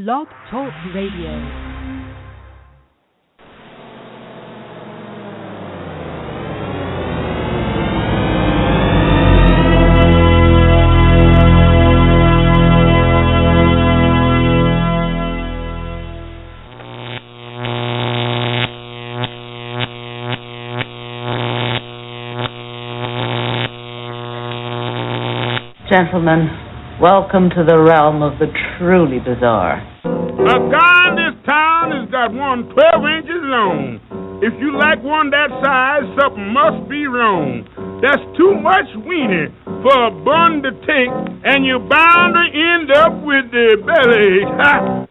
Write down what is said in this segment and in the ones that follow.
Blog Talk Radio. Gentlemen, welcome to the realm of the truly bizarre. A guy in this town has got one 12 inches long. If you like one that size, something must be wrong. That's too much weenie for a bun to take, and you're bound to end up with the belly. Ha!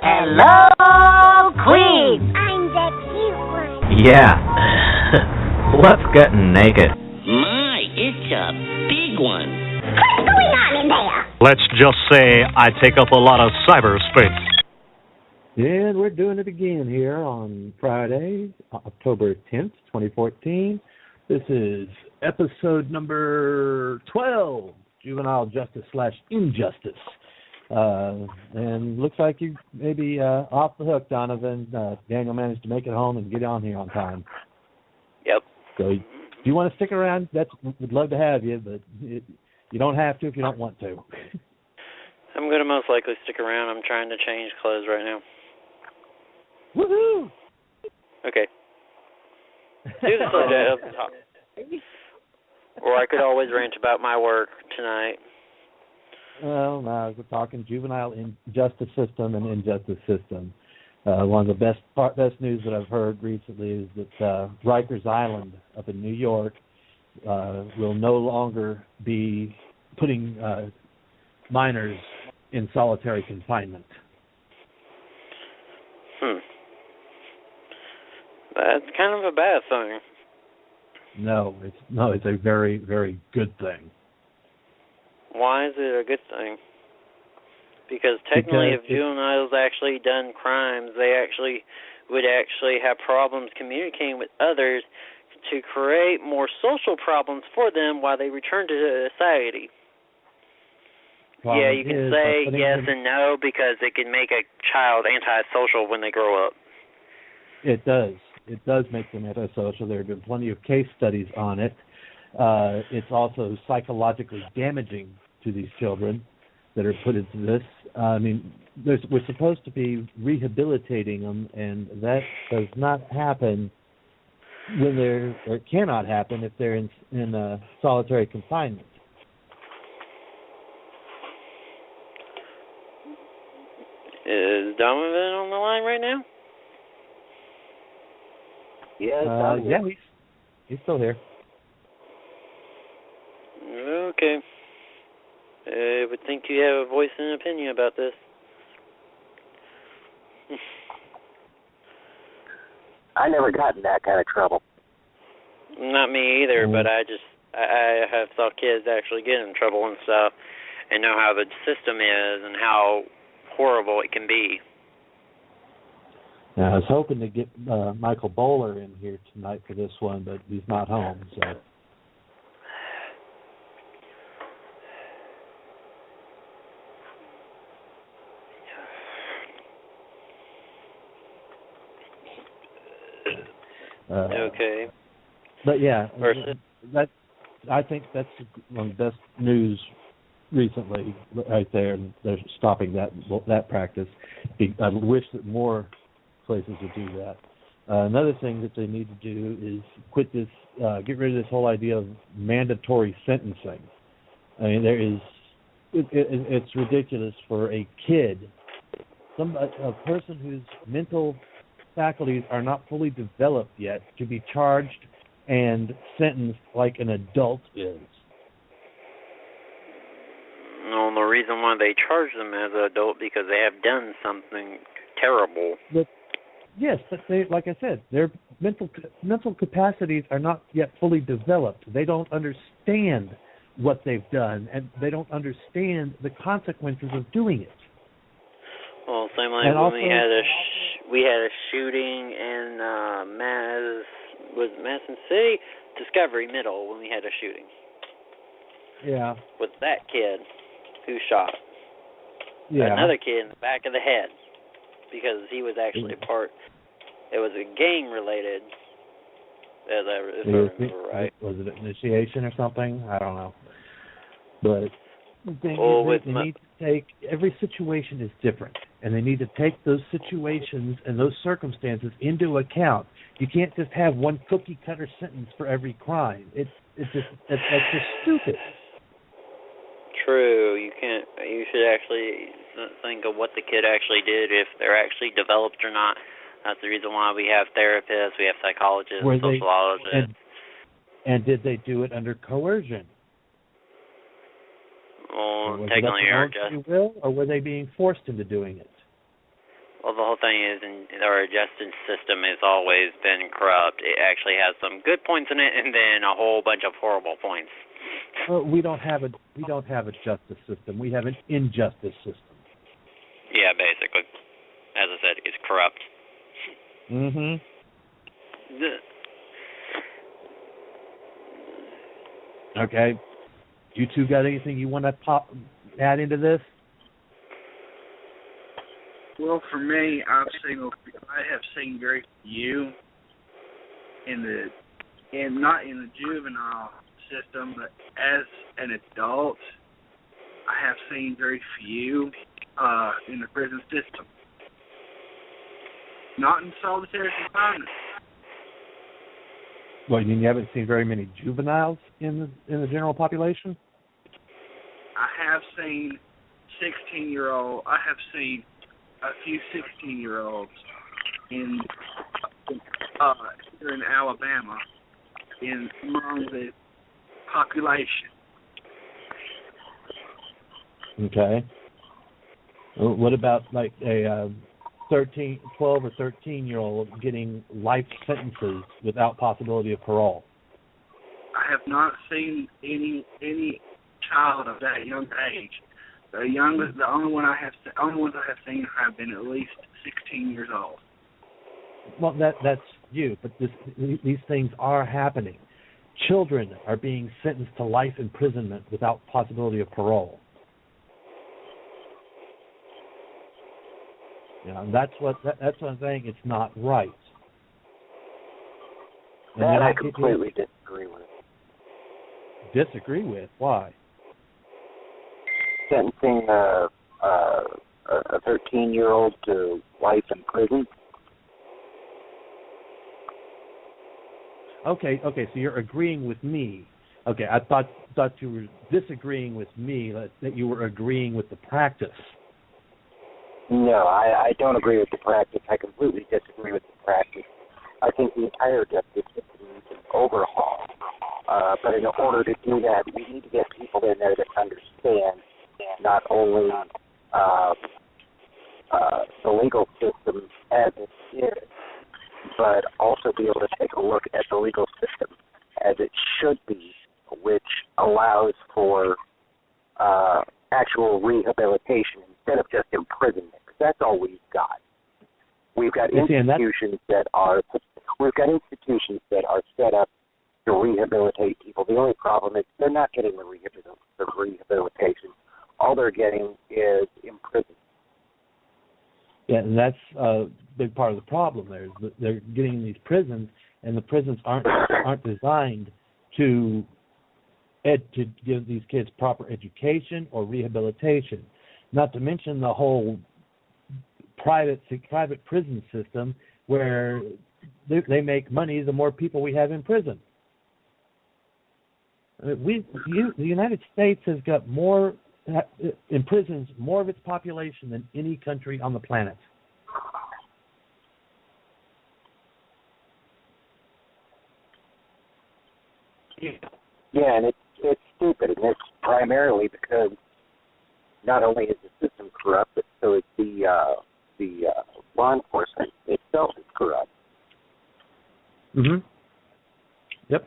Hello, Queen! I'm the cute one. Yeah. What's getting naked? My, it's a big one. What's going on in there? Let's just say I take up a lot of cyberspace. And we're doing it again here on Friday, October 10th, 2014. This is episode number 12, Juvenile Justice / Injustice. And looks like you may be off the hook, Donovan. Daniel managed to make it home and get on here on time. Yep. So if you want to stick around, we'd love to have you, but you don't have to if you don't want to. I'm going to most likely stick around. I'm trying to change clothes right now. Woohoo! Okay. Do the subject up the top. Or I could always rant about my work tonight. Well, no, we're talking juvenile justice system and injustice system. One of the best news that I've heard recently is that Rikers Island up in New York will no longer be putting minors in solitary confinement. That's kind of a bad thing. No, it's a very, very good thing. Why is it a good thing? Because technically, if juveniles actually done crimes, they would have problems communicating with others to create more social problems for them while they return to society. Yeah, you can say yes and no because it can make a child antisocial when they grow up. It does. It does make them antisocial. There have been plenty of case studies on it. It's also psychologically damaging to these children that are put into this. I mean, we're supposed to be rehabilitating them, and that does not happen or it cannot happen if they're in solitary confinement. Is Donovan on the line right now? Yeah, he's still here. Okay. I would think you have a voice and opinion about this. I never got in that kind of trouble. Not me either, but I have saw kids actually get in trouble and stuff and know how the system is and how horrible it can be. Now, I was hoping to get Michael Bowler in here tonight for this one, but he's not home, so... Okay. But yeah, I think that's one of the best news recently, right there. And they're stopping that practice. I wish that more places would do that. Another thing that they need to do is get rid of this whole idea of mandatory sentencing. I mean, it's ridiculous for a kid, a person whose mental faculties are not fully developed yet, to be charged and sentenced like an adult is. No, the reason why they charge them as an adult because they have done something terrible. But like I said, their mental capacities are not yet fully developed. They don't understand what they've done, and they don't understand the consequences of doing it. Well, same like when we had a shooting in Madison City, Discovery Middle, when we had a shooting. Yeah. With that kid. who shot another kid in the back of the head because he was actually a part. It was a gang related. If I remember right. Was it initiation or something? I don't know. But they need to take, every situation is different, and they need to take those situations and those circumstances into account. You can't just have one cookie cutter sentence for every crime. That's just stupid. True. You can't. You should actually think of what the kid actually did, if they're actually developed or not. That's the reason why we have therapists, we have psychologists, sociologists. And did they do it under coercion? Well, technically, or were they being forced into doing it? Well, the whole thing is, our justice system has always been corrupt. It actually has some good points in it, and then a whole bunch of horrible points. Well, we don't have a justice system. We have an injustice system. Yeah, basically, as I said, it's corrupt. Mm-hmm. Okay. You two got anything you want to add into this? Well, for me, I have seen very few not in the juvenile system, but as an adult, I have seen very few in the prison system. Not in solitary confinement. Well, you mean you haven't seen very many juveniles in the general population? I have seen 16-year-old. I have seen a few 16-year-olds here in Alabama, among the population. Okay. What about like a 12 or 13-year-old getting life sentences without possibility of parole? I have not seen any child of that young age. The only ones I have seen have been at least 16 years old. Well, that's you, but these things are happening. Children are being sentenced to life imprisonment without possibility of parole. That's what I'm saying. It's not right. That I completely disagree with. Disagree with? Why? Sentencing a 13-year-old to life in prison. Okay, so you're agreeing with me. Okay, I thought you were disagreeing with me, that you were agreeing with the practice. No, I don't agree with the practice. I completely disagree with the practice. I think the entire justice system needs an overhaul. But in order to do that, we need to get people in there that understand not only the legal system as it is, but also be able to take a look at the legal system as it should be, which allows for actual rehabilitation instead of just imprisonment. That's all we've got. We've got institutions that are set up to rehabilitate people. The only problem is they're not getting the rehabilitation. All they're getting is imprisonment. Yeah, and that's a big part of the problem. They're getting these prisons, and the prisons aren't designed to give these kids proper education or rehabilitation. Not to mention the whole private prison system where they make money the more people we have in prison. The United States has got imprisons more of its population than any country on the planet. Yeah, and it's stupid, and it's primarily because not only is the system corrupt, but so is the law enforcement itself is corrupt. Mhm. Yep.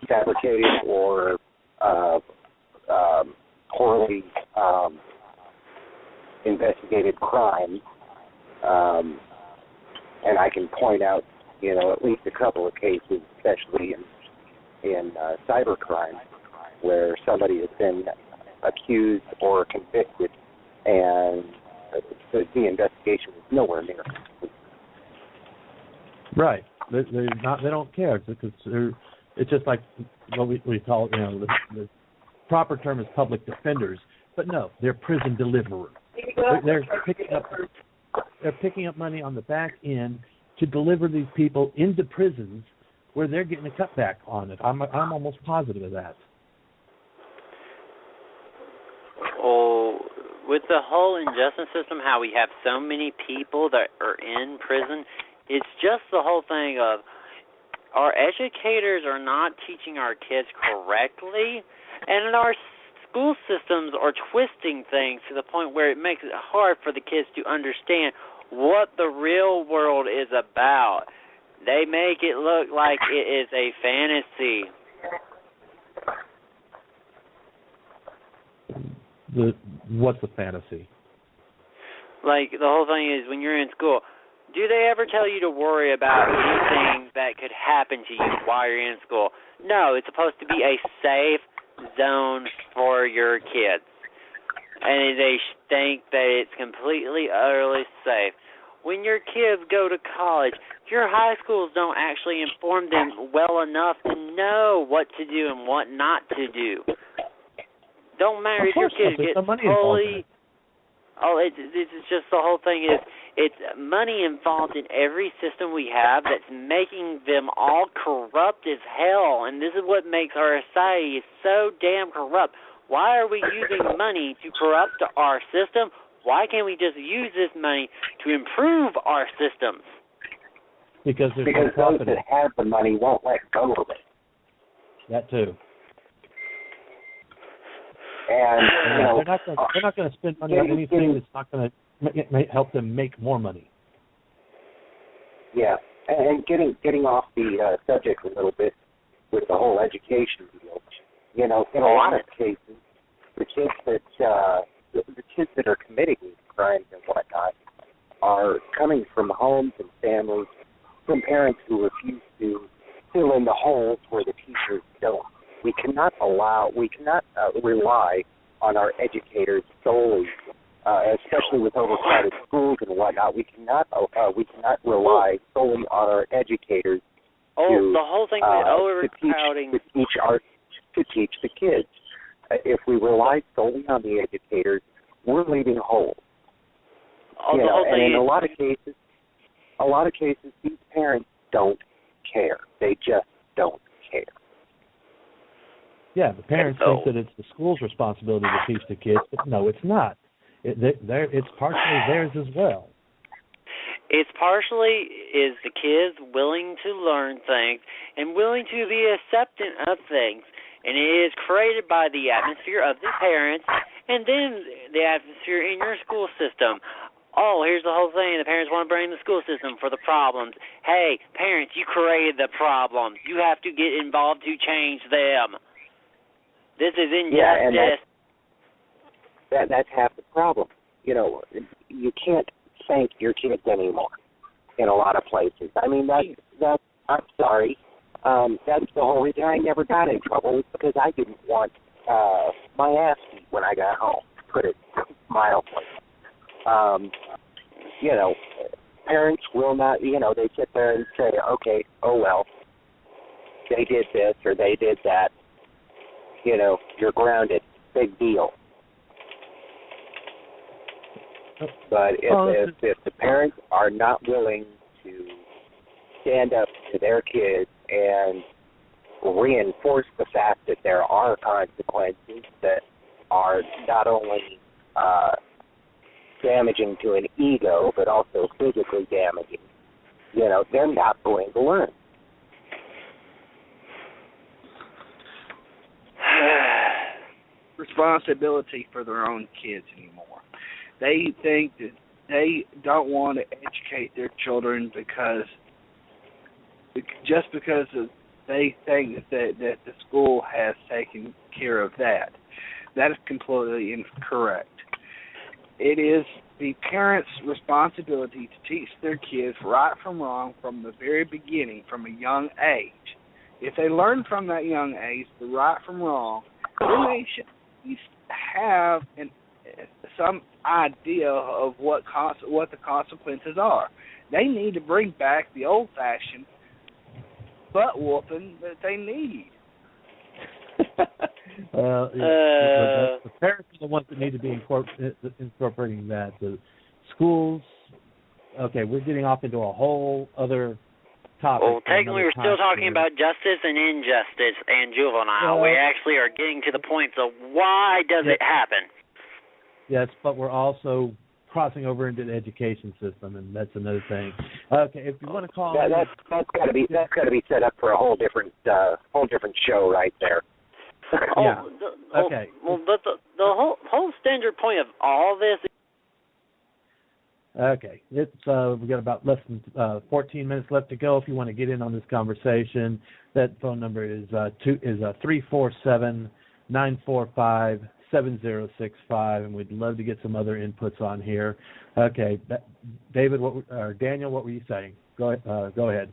Fabricated or poorly investigated crimes, and I can point out, at least a couple of cases, especially in cybercrime, where somebody has been accused or convicted, and the investigation is nowhere near complete. Right. They're not. They don't care because it's just like what we call, the proper term is public defenders, but no, they're prison deliverers. They're picking up money on the back end to deliver these people into prisons where they're getting a cutback on it. I'm almost positive of that. Oh, with the whole injustice system, how we have so many people that are in prison, it's just the whole thing of our educators are not teaching our kids correctly, and our school systems are twisting things to the point where it makes it hard for the kids to understand what the real world is about. They make it look like it is a fantasy. What's the fantasy? Like, the whole thing is, when you're in school, do they ever tell you to worry about anything that could happen to you while you're in school? No, it's supposed to be a safe zone for your kids. And they think that it's completely, utterly safe. When your kids go to college, your high schools don't actually inform them well enough to know what to do and what not to do. Don't matter if your kids get totally... Oh, it's just the whole thing is, it's money involved in every system we have that's making them all corrupt as hell, and this is what makes our society so damn corrupt. Why are we using money to corrupt our system? Why can't we just use this money to improve our systems? Because those that have the money won't let go of it. That too. And they're not going to spend money on anything that's not going to help them make more money. Yeah, and getting off the subject a little bit with the whole education deal. In a lot of cases, the kids that are committing these crimes and whatnot are coming from homes and families from parents who refuse to fill in the holes where the teachers don't. We cannot rely on our educators solely, especially with overcrowded schools and whatnot. We cannot rely solely on our educators the whole thing with overcrowding to teach the kids. If we rely solely on the educators, we're leaving holes. And in a lot of cases, these parents don't care. They just don't care. Yeah, the parents think that it's the school's responsibility to teach the kids, but no, it's not. It's partially theirs as well. It's partially is the kids willing to learn things and willing to be accepting of things. And it is created by the atmosphere of the parents and then the atmosphere in your school system. Oh, here's the whole thing. The parents want to blame the school system for the problems. Hey, parents, you created the problems. You have to get involved to change them. This is injustice. Yeah, and that's half the problem. You can't spank your kids anymore in a lot of places. I mean, that's I'm sorry. That's the whole reason I never got in trouble was because I didn't want my ass beat when I got home, to put it mildly. Parents will not, they sit there and say, okay, oh well, they did this or they did that. You're grounded. Big deal. But if the parents are not willing to stand up to their kids and reinforce the fact that there are consequences that are not only damaging to an ego but also physically damaging, they're not going to learn. Responsibility for their own kids anymore. They think that they don't want to educate their children because they think that the school has taken care of that. That is completely incorrect. It is the parents' responsibility to teach their kids right from wrong from the very beginning, from a young age. If they learn from that young age the right from wrong, then they should at least have some idea of what the consequences are. They need to bring back the old-fashioned butt whooping that they need. The parents are the ones that need to be incorporating that. The schools. Okay, we're getting off into a whole other topic. Well, technically, we're still talking about justice and injustice and juvenile. We actually are getting to the point of why does it happen. Yes, but we're also crossing over into the education system, and that's another thing. Okay, if you want to call, that's got to be set up for a whole different show right there. Yeah. Okay. Well, the whole standard point of all this. Okay, it's we got about less than 14 minutes left to go. If you want to get in on this conversation, that phone number is 347-945-7065, and we'd love to get some other inputs on here. Okay, David, Daniel, what were you saying? Go ahead.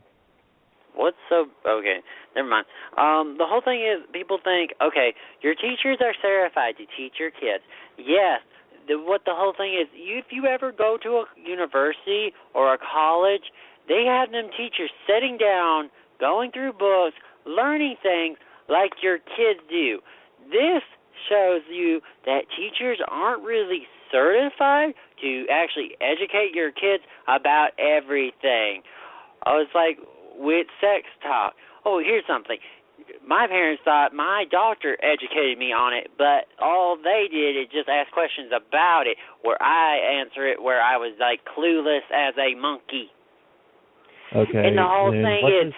Okay, never mind. The whole thing is people think, okay, your teachers are certified to teach your kids. Yes. What the whole thing is, if you ever go to a university or a college, they have them teachers sitting down, going through books, learning things like your kids do. This shows you that teachers aren't really certified to actually educate your kids about everything. It's like with sex talk. Oh, here's something. My parents thought my doctor educated me on it, but all they did is just ask questions about it, where I answer it where I was like clueless as a monkey. Okay. And the whole thing is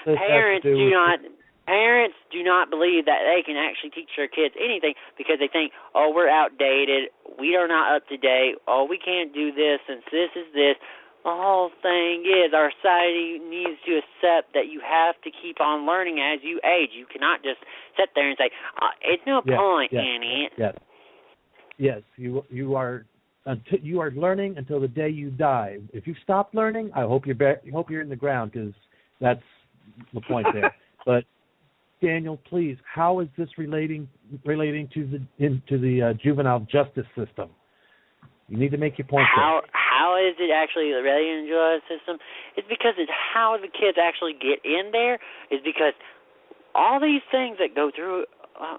parents do not believe that they can actually teach their kids anything because they think, oh, we're outdated, we are not up to date, oh, we can't do this since this is this. The whole thing is our society needs to accept that you have to keep on learning as you age. You cannot just sit there and say, it's no point in it. Yes, you are learning until the day you die. If you stop learning, I hope you're in the ground, because that's the point there. But Daniel, please, how is this relating to the juvenile justice system? You need to make your point there. How is it actually relating to the justice system? It's because it's how the kids actually get in there. Is because all these things that go through.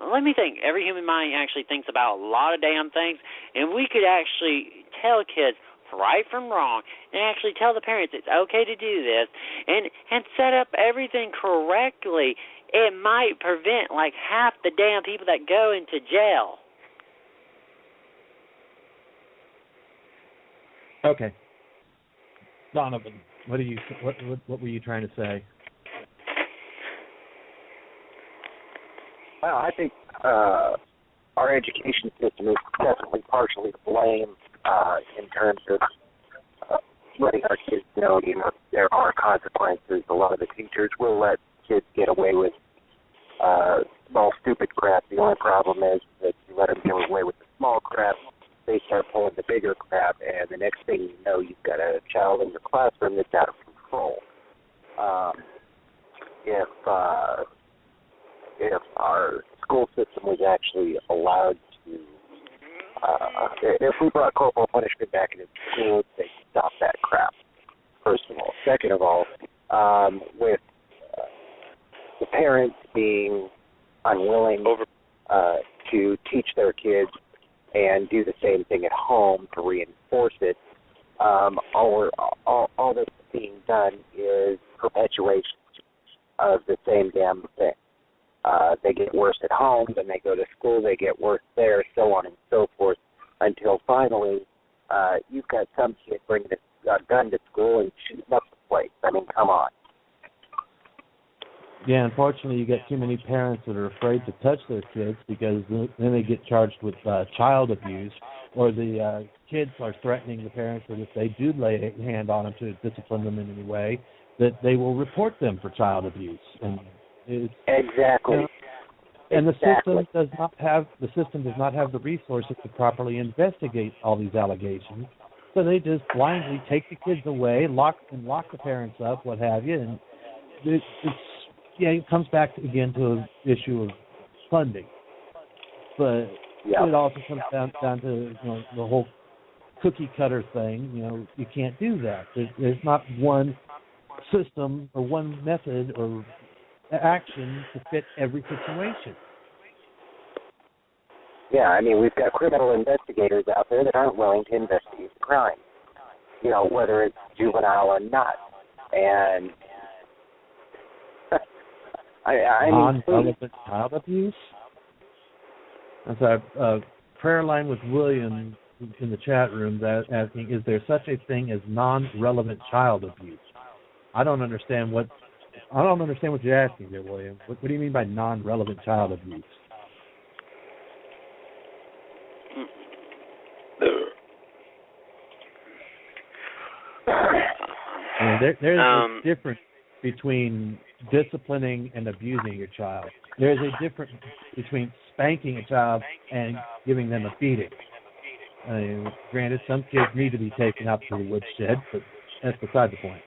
Let me think. Every human mind actually thinks about a lot of damn things, and we could actually tell kids right from wrong, and actually tell the parents it's okay to do this, and set up everything correctly. It might prevent like half the damn people that go into jail. Okay, Donovan, what were you trying to say? Well, I think our education system is definitely partially to blame in terms of letting our kids know, there are consequences. A lot of the teachers will let kids get away with small, stupid crap. The only problem is that you let them get away with the small crap, they start pulling the bigger crap, and the next thing you know, you've got a child in your classroom that's out of control. If our school system was actually allowed to, if we brought corporal punishment back into schools, they'd stop that crap, first of all. Second of all, with the parents being unwilling to teach their kids and do the same thing at home to reinforce it, all that's being done is perpetuation of the same damn thing. They get worse at home, then they go to school, they get worse there, so on and so forth, until finally you've got some kid bringing a gun to school and shooting up the place. I mean, come on. Yeah, unfortunately, you get too many parents that are afraid to touch their kids because then they get charged with child abuse, or the kids are threatening the parents that if they do lay a hand on them to discipline them in any way, that they will report them for child abuse. And exactly. And the system does not have the resources to properly investigate all these allegations, so they just blindly take the kids away, lock the parents up, what have you, and it comes back again to an issue of funding. But it also comes down to the whole cookie cutter thing. You can't do that. There's not one system or one method or action to fit every situation. Yeah, I mean, we've got criminal investigators out there that aren't willing to investigate the crime, whether it's juvenile or not. And non-relevant child abuse? That's a prayer line with William in the chat room that asking, is there such a thing as non-relevant child abuse? I don't understand what you're asking there, William. What do you mean by non-relevant child abuse? There's a difference between disciplining and abusing your child. There's a difference between spanking a child and giving them a beating. Granted, some kids need to be taken out to the woodshed, but that's beside the point.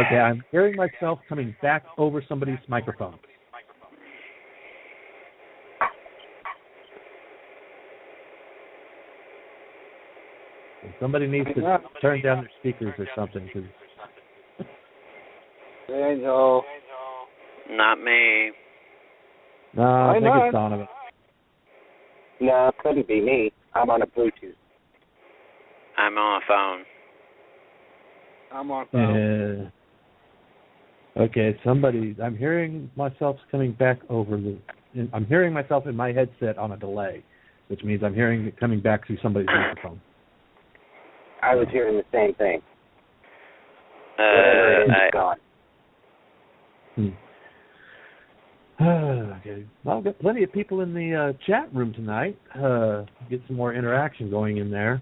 Okay, I'm hearing myself coming back over somebody's microphone. Somebody needs to turn down their speakers or something. Cause Daniel. Not me. No, I think it's Donovan. No, it couldn't be me. I'm on a Bluetooth. I'm on a phone. I'm on phone. Okay, I'm hearing myself coming back I'm hearing myself in my headset on a delay, which means I'm hearing it coming back through somebody's microphone. I was hearing the same thing. Whatever it is, it's gone. Okay. Well, I've got plenty of people in the chat room tonight. Get some more interaction going in there.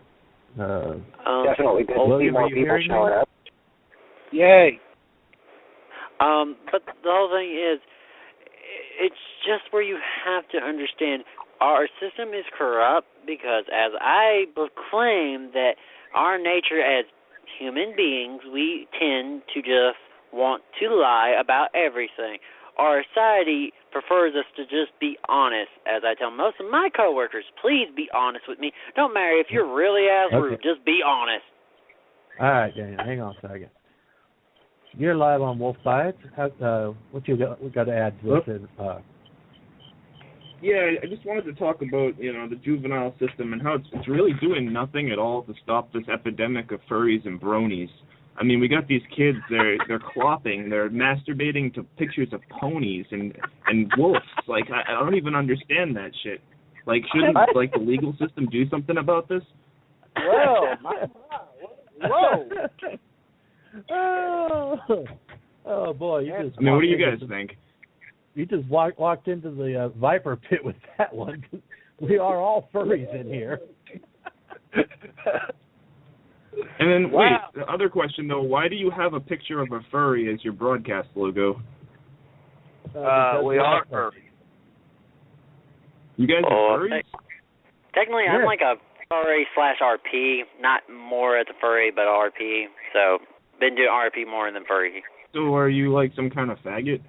Definitely good to see more people showing up. Yay. But the whole thing is, it's just where you have to understand our system is corrupt because as I proclaim that our nature as human beings, we tend to just want to lie about everything. Our society prefers us to just be honest. As I tell most of my coworkers, please be honest with me. Don't matter if you're really rude, just be honest. All right, Daniel, hang on a second. You're live on Wolf Bytes. What you got to add to this? Yeah, I just wanted to talk about, the juvenile system and how it's really doing nothing at all to stop this epidemic of furries and bronies. I mean, we got these kids, they're clopping, they're masturbating to pictures of ponies and wolves. Like, I don't even understand that shit. Like, shouldn't, the legal system do something about this? Well, whoa. Oh, boy. What do you guys think? You just walked into the viper pit with that one. We are all furries in here. And then, wait, the other question, though, why do you have a picture of a furry as your broadcast logo? We are furries. You guys are furries? Technically, I'm like a furry/RP, not more as a furry, but RP. So, been doing RP more than furry. So, are you like some kind of faggot?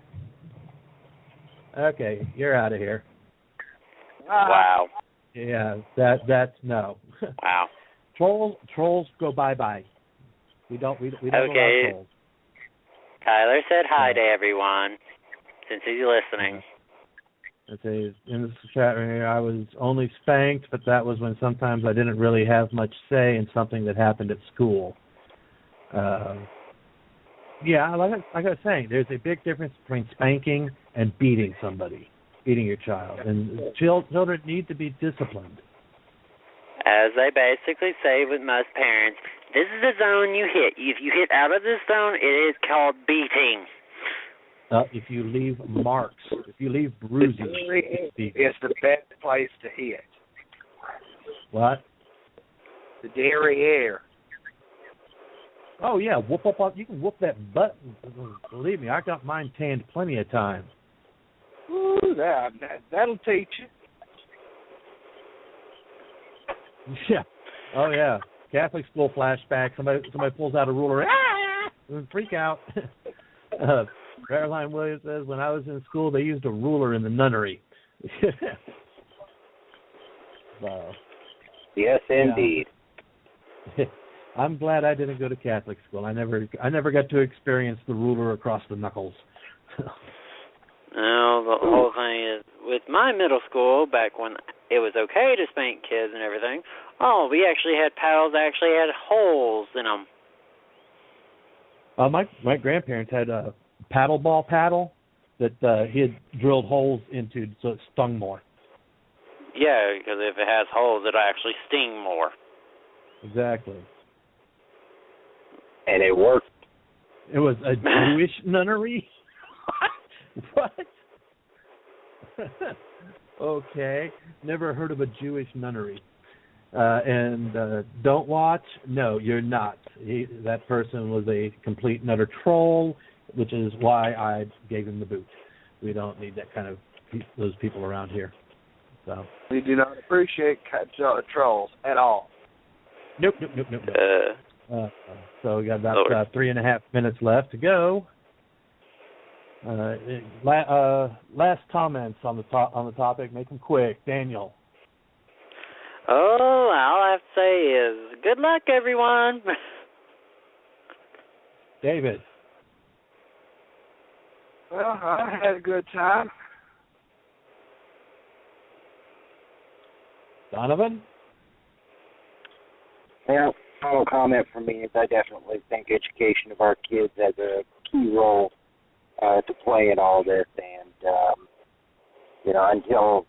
Okay, you're out of here. Wow. Yeah, that's no. Wow. Trolls go bye-bye. We don't allow trolls. Tyler said hi to everyone, since he's listening. Okay, in this chat right here, I was only spanked, but that was when sometimes I didn't really have much say in something that happened at school. Yeah, like I was saying, there's a big difference between spanking and beating somebody, beating your child. And children need to be disciplined. As they basically say with most parents, this is the zone you hit. If you hit out of this zone, it is called beating. If you leave marks, if you leave bruises, it's the best place to hit. What? The derriere. Oh, yeah, whoop up. You can whoop that butt. Believe me, I got mine tanned plenty of times. Ooh, that'll teach you. Yeah. Oh, yeah. Catholic school flashback. Somebody pulls out a ruler. Freak out. Caroline Williams says, when I was in school, they used a ruler in the nunnery. So, yes, indeed. Yeah. I'm glad I didn't go to Catholic school. I never got to experience the ruler across the knuckles. No, the whole thing is, with my middle school, back when it was okay to spank kids and everything, we actually had paddles that actually had holes in them. My grandparents had a paddle that he had drilled holes into so it stung more. Yeah, because if it has holes, it'll actually sting more. Exactly. And it worked. It was a Jewish nunnery? What? Okay. Never heard of a Jewish nunnery. And don't watch? No, you're not. That person was a complete and utter troll, which is why I gave him the boot. We don't need that kind of those people around here. So we do not appreciate trolls at all. Nope. So we got about 3.5 minutes left to go. Last comments on the topic. Make them quick, Daniel. All I have to say is good luck, everyone. David. Well, I had a good time. Donovan? Well, final comment from me is I definitely think education of our kids has a key role to play in all this, and until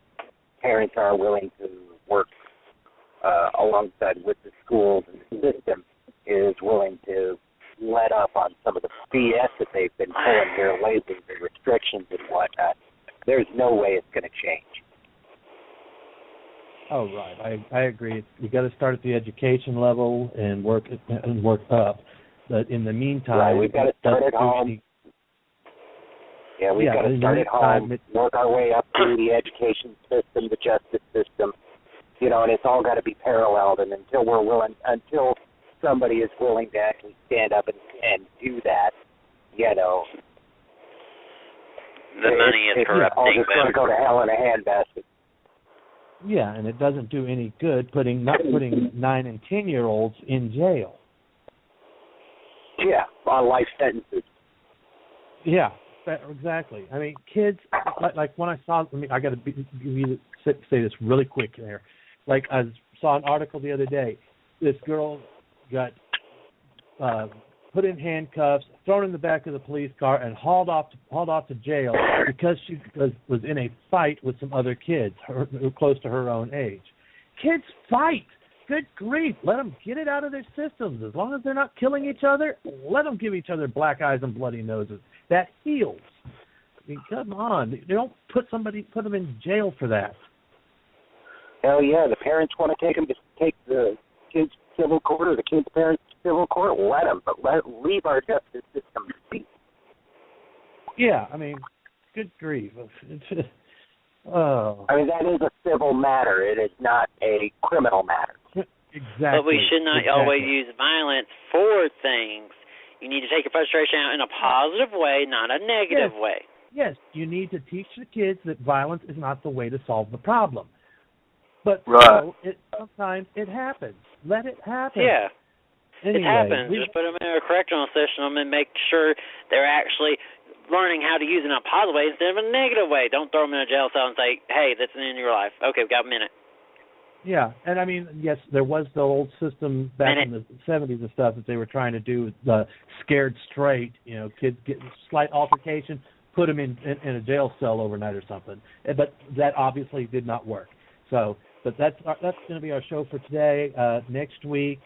parents are willing to work alongside with the schools and the system is willing to let up on some of the BS that they've been pulling here lately, the restrictions and whatnot, there's no way it's going to change. Oh, right. I agree. We got to start at the education level and work up. But in the meantime, right, we've got to start at home. We've got to start at home, work our way up through the education system, the justice system, and it's all got to be paralleled. And until somebody is willing to actually stand up and do that, the money is corrupting. All just going to go to hell in a handbasket. Yeah, and it doesn't do any good not putting 9 and 10-year-olds in jail. Yeah, on life sentences. Yeah, exactly. I mean, kids, like when I saw, I got to say this really quick there. Like I saw an article the other day. This girl got put in handcuffs, thrown in the back of the police car, and hauled off to jail because she was in a fight with some other kids close to her own age. Kids fight. Good grief. Let them get it out of their systems. As long as they're not killing each other, let them give each other black eyes and bloody noses. That heals. I mean, come on. They don't put them in jail for that. Hell yeah. The parents want to take the kids' civil court or the kids' parents' civil court, let them, but leave our justice system be. Yeah, I mean, good grief. I mean, that is a civil matter. It is not a criminal matter. Exactly. But we should not always use violence for things. You need to take your frustration out in a positive way, not a negative way. Yes, you need to teach the kids that violence is not the way to solve the problem. But sometimes it happens. Let it happen. Yeah. Anyway, it happens. Just put them in a correctional system and make sure they're actually learning how to use it in a positive way instead of a negative way. Don't throw them in a jail cell and say, hey, that's the end of your life. Okay, we've got a minute. Yeah, and I mean, yes, there was the old system back in the 70s and stuff that they were trying to do with the scared straight, kids get slight altercation, put them in a jail cell overnight or something. But that obviously did not work. So, but that's going to be our show for today. Next week,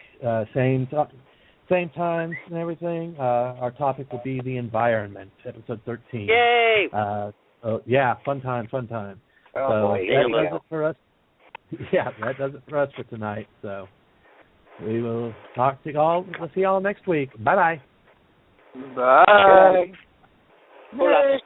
same times and everything. Our topic will be the environment, episode 13. Yay! Yeah, fun time. Oh, so boy, that does it for us. Yeah, that does it for us for tonight. So we will talk to you all. We'll see y'all next week. Bye-bye. Bye. Bye.